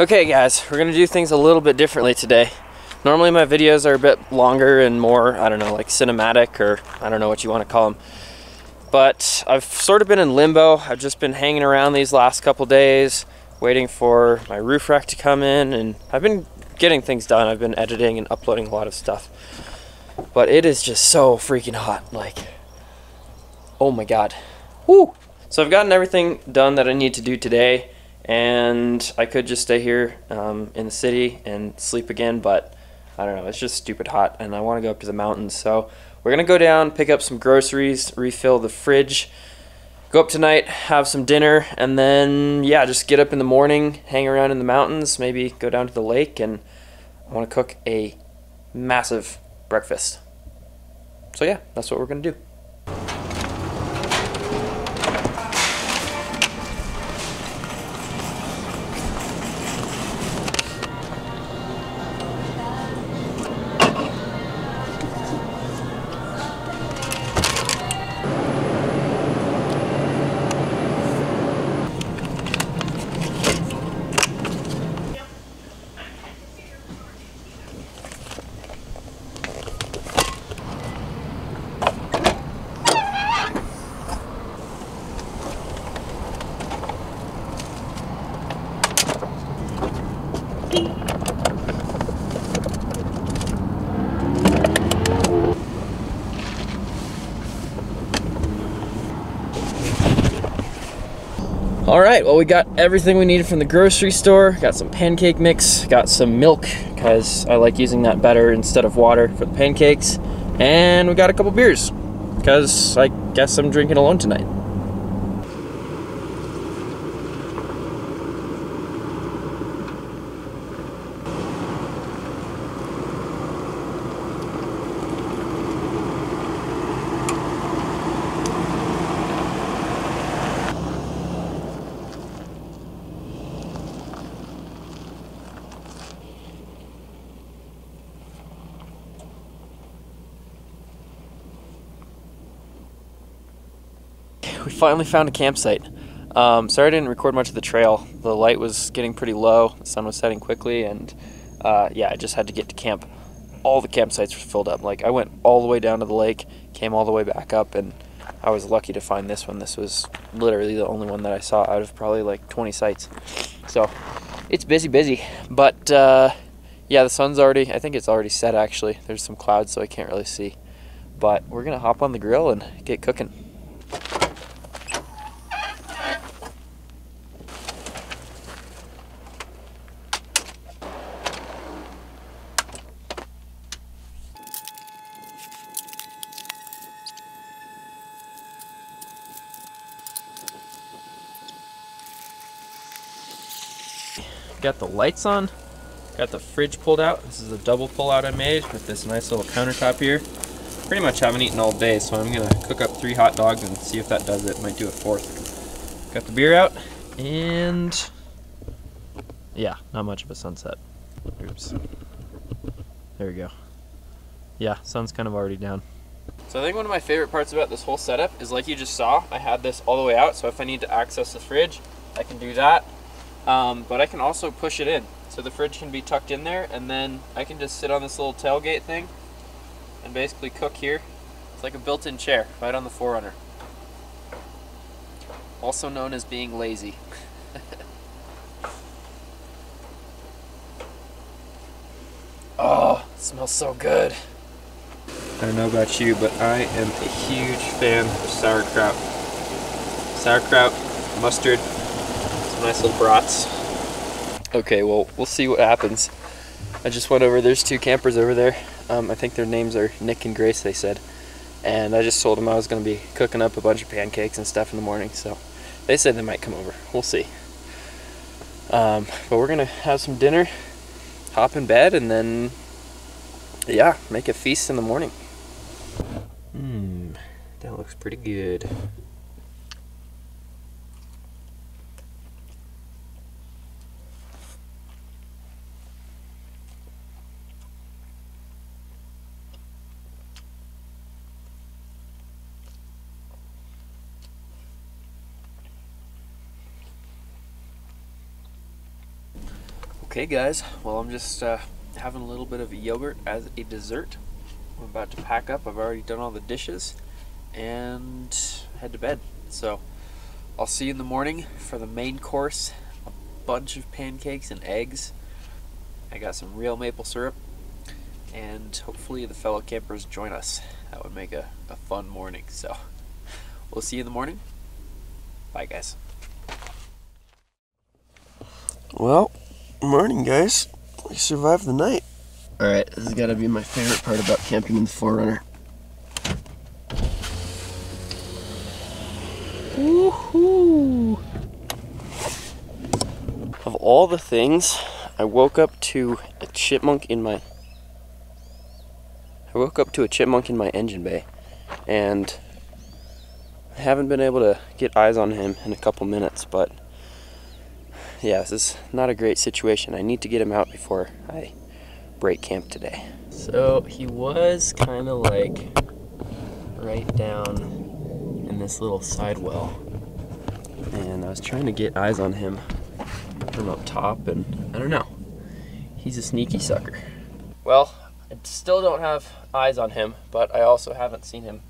Okay guys, we're gonna do things a little bit differently today. Normally my videos are a bit longer and more, I don't know, like cinematic, or I don't know what you want to call them. But I've sort of been in limbo. I've just been hanging around these last couple days, waiting for my roof rack to come in, and I've been getting things done. I've been editing and uploading a lot of stuff. But it is just so freaking hot, like, oh my god. Woo! So I've gotten everything done that I need to do today, and I could just stay here in the city and sleep again, but I don't know, it's just stupid hot and I want to go up to the mountains. So we're gonna go down, pick up some groceries, refill the fridge, go up tonight, have some dinner, and then yeah, just get up in the morning, hang around in the mountains, maybe go down to the lake, and I want to cook a massive breakfast. So yeah, that's what we're gonna do. Alright, well, we got everything we needed from the grocery store. Got some pancake mix, got some milk, because I like using that better instead of water for the pancakes. And we got a couple beers, because I guess I'm drinking alone tonight. We finally found a campsite. Sorry I didn't record much of the trail. The light was getting pretty low, the sun was setting quickly, and yeah, I just had to get to camp. All the campsites were filled up. Like, I went all the way down to the lake, came all the way back up, and I was lucky to find this one. This was literally the only one that I saw out of probably like 20 sites. So it's busy, but yeah, the sun's already, I think it's already set actually. There's some clouds, so I can't really see. But we're gonna hop on the grill and get cooking. Got the lights on, got the fridge pulled out. This is a double pull out I made with this nice little countertop here. Pretty much haven't eaten all day, so I'm gonna cook up 3 hot dogs and see if that does it. Might do a 4th. Got the beer out, and yeah, not much of a sunset. Oops. There we go. Yeah, sun's kind of already down. So I think one of my favorite parts about this whole setup is, like you just saw, I had this all the way out, so if I need to access the fridge, I can do that. But I can also push it in, so the fridge can be tucked in there, and then I can just sit on this little tailgate thing and basically cook here. It's like a built-in chair right on the 4Runner. Also known as being lazy. Oh, it smells so good. I don't know about you, but I am a huge fan of sauerkraut. Sauerkraut, mustard, nice little brats. Okay, well, we'll see what happens. I just went over, there's 2 campers over there. I think their names are Nick and Grace, they said. And I just told them I was going to be cooking up a bunch of pancakes and stuff in the morning, so they said they might come over. We'll see. But we're going to have some dinner, hop in bed, and then, yeah, make a feast in the morning. That looks pretty good. Okay guys, well I'm just having a little bit of yogurt as a dessert. I'm about to pack up. I've already done all the dishes and head to bed. So I'll see you in the morning for the main course. A bunch of pancakes and eggs. I got some real maple syrup, and hopefully the fellow campers join us. That would make a fun morning. So we'll see you in the morning. Bye guys. Well, morning guys. We survived the night. Alright, this has got to be my favorite part about camping in the 4Runner. Woohoo! Of all the things, I woke up to a chipmunk in my engine bay, and I haven't been able to get eyes on him in a couple minutes, but yeah, this is not a great situation. I need to get him out before I break camp today. So he was kind of like right down in this little side well, and I was trying to get eyes on him from up top, and I don't know. He's a sneaky sucker. Well, I still don't have eyes on him, but I also haven't seen him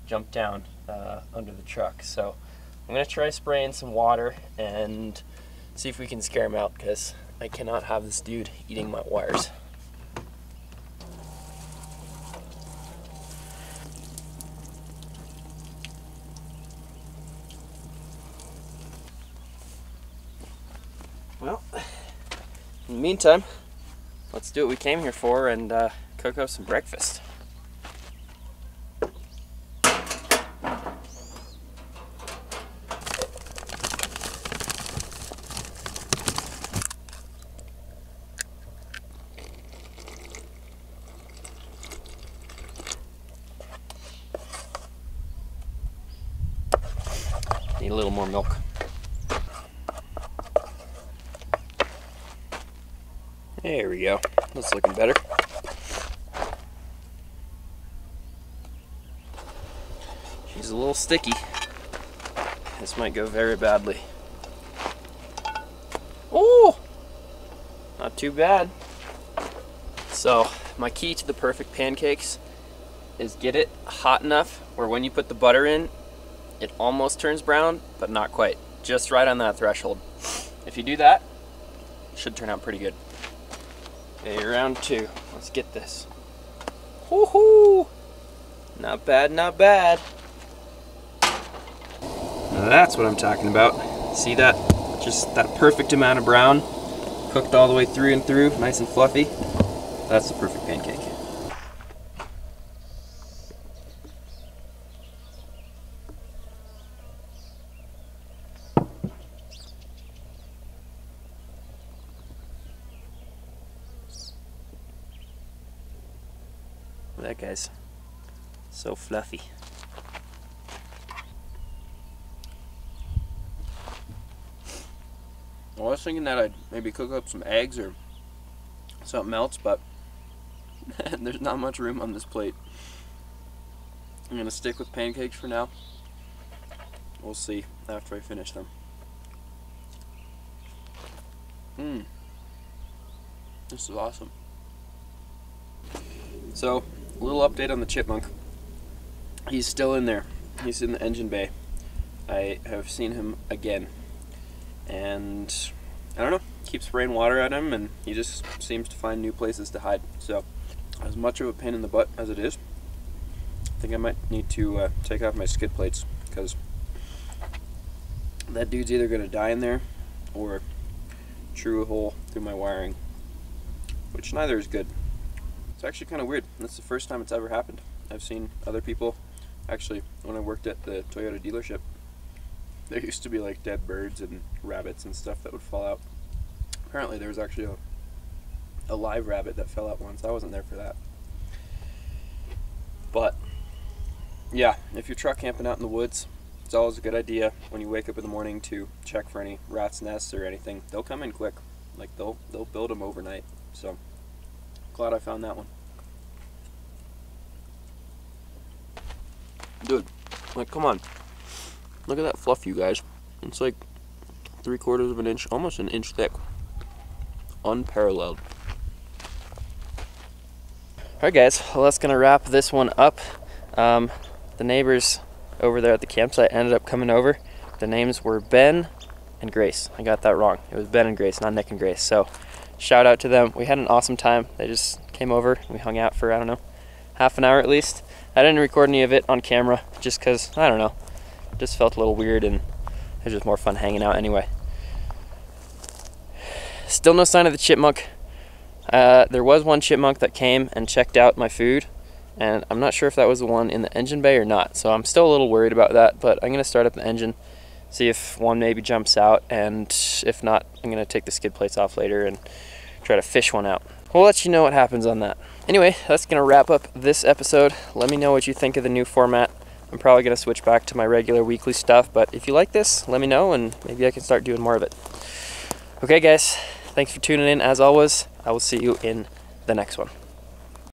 jump down under the truck. So I'm gonna try spraying some water and see if we can scare him out, because I cannot have this dude eating my wires. Well, in the meantime, let's do what we came here for and cook up some breakfast. Need a little more milk. There we go. That's looking better. She's a little sticky. This might go very badly. Oh! Not too bad. So, my key to the perfect pancakes is get it hot enough where when you put the butter in, it almost turns brown, but not quite. Just right on that threshold. If you do that, it should turn out pretty good. Okay, round two. Let's get this. Woohoo! Not bad, not bad. Now that's what I'm talking about. See that? Just that perfect amount of brown, cooked all the way through and through, nice and fluffy. That's the perfect pancake. That guy's so fluffy. Well, I was thinking that I'd maybe cook up some eggs or something else, but there's not much room on this plate. I'm gonna stick with pancakes for now. We'll see after I finish them. This is awesome. So, a little update on the chipmunk. He's still in there. He's in the engine bay. I have seen him again. And I don't know, keep spraying water at him and he just seems to find new places to hide. So, as much of a pain in the butt as it is, I think I might need to take off my skid plates, because that dude's either going to die in there or chew a hole through my wiring, which neither is good. It's actually kind of weird. That's the first time it's ever happened. I've seen other people, actually, when I worked at the Toyota dealership, there used to be like dead birds and rabbits and stuff that would fall out. Apparently there was actually a live rabbit that fell out once. I wasn't there for that. But yeah, if you're truck camping out in the woods, it's always a good idea when you wake up in the morning to check for any rats' nests or anything. They'll come in quick. Like they'll build them overnight. So glad I found that one. Dude, like come on. Look at that fluff, you guys. It's like 3/4 of an inch, almost an inch thick. unparalleled. Alright guys, well that's gonna wrap this one up. The neighbors over there at the campsite ended up coming over. The names were Ben and Grace. I got that wrong. It was Ben and Grace, not Nick and Grace. So shout out to them. We had an awesome time. They just came over and we hung out for, I don't know, half an hour at least. I didn't record any of it on camera just because, I don't know, it just felt a little weird and it was just more fun hanging out anyway. Still no sign of the chipmunk. There was one chipmunk that came and checked out my food, and I'm not sure if that was the one in the engine bay or not, so I'm still a little worried about that, but I'm going to start up the engine, see if one maybe jumps out, and if not, I'm going to take the skid plates off later and try to fish one out. We'll let you know what happens on that. Anyway, that's going to wrap up this episode. Let me know what you think of the new format. I'm probably going to switch back to my regular weekly stuff, but if you like this, let me know, and maybe I can start doing more of it. Okay guys, thanks for tuning in as always. I will see you in the next one.